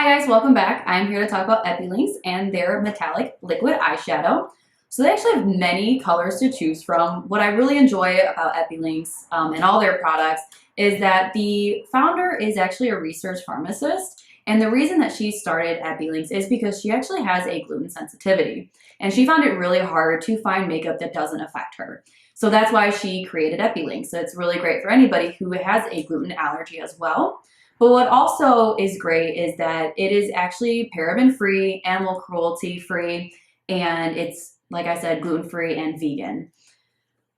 Hi guys, welcome back. I'm here to talk about Epilinks and their metallic liquid eyeshadow. So they actually have many colors to choose from. What I really enjoy about Epilinks and all their products is that the founder is actually a research pharmacist. And the reason that she started Epilinks is because she actually has a gluten sensitivity. And she found it really hard to find makeup that doesn't affect her. So that's why she created Epilinks. So it's really great for anybody who has a gluten allergy as well. But what also is great is that it is actually paraben-free, animal cruelty-free, and it's, like I said, gluten-free and vegan.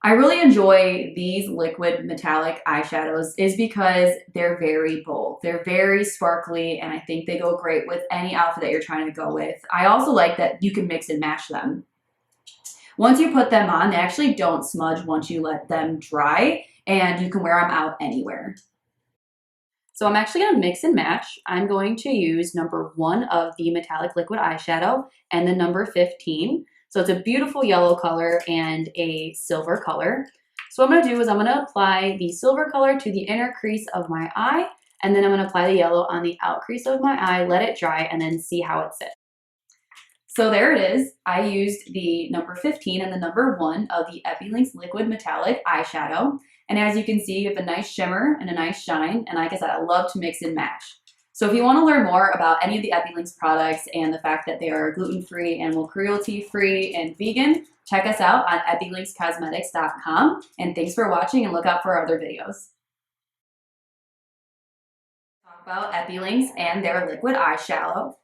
I really enjoy these liquid metallic eyeshadows is because they're very bold. They're very sparkly, and I think they go great with any outfit that you're trying to go with. I also like that you can mix and match them. Once you put them on, they actually don't smudge once you let them dry, and you can wear them out anywhere. So I'm actually going to mix and match. I'm going to use number 1 of the metallic liquid eyeshadow and the number 15. So it's a beautiful yellow color and a silver color. So what I'm going to do is I'm going to apply the silver color to the inner crease of my eye, and then I'm going to apply the yellow on the out crease of my eye, let it dry, and then see how it sits. So there it is. I used the number 15 and the number 1 of the Epilinks liquid metallic eyeshadow. And as you can see, you have a nice shimmer and a nice shine. And like I said, I love to mix and match. So if you want to learn more about any of the Epilinks products and the fact that they are gluten-free, animal cruelty-free, and vegan, check us out on epilinkscosmetics.com. And thanks for watching, and look out for our other videos. Talk about Epilinks and their liquid eyeshadow.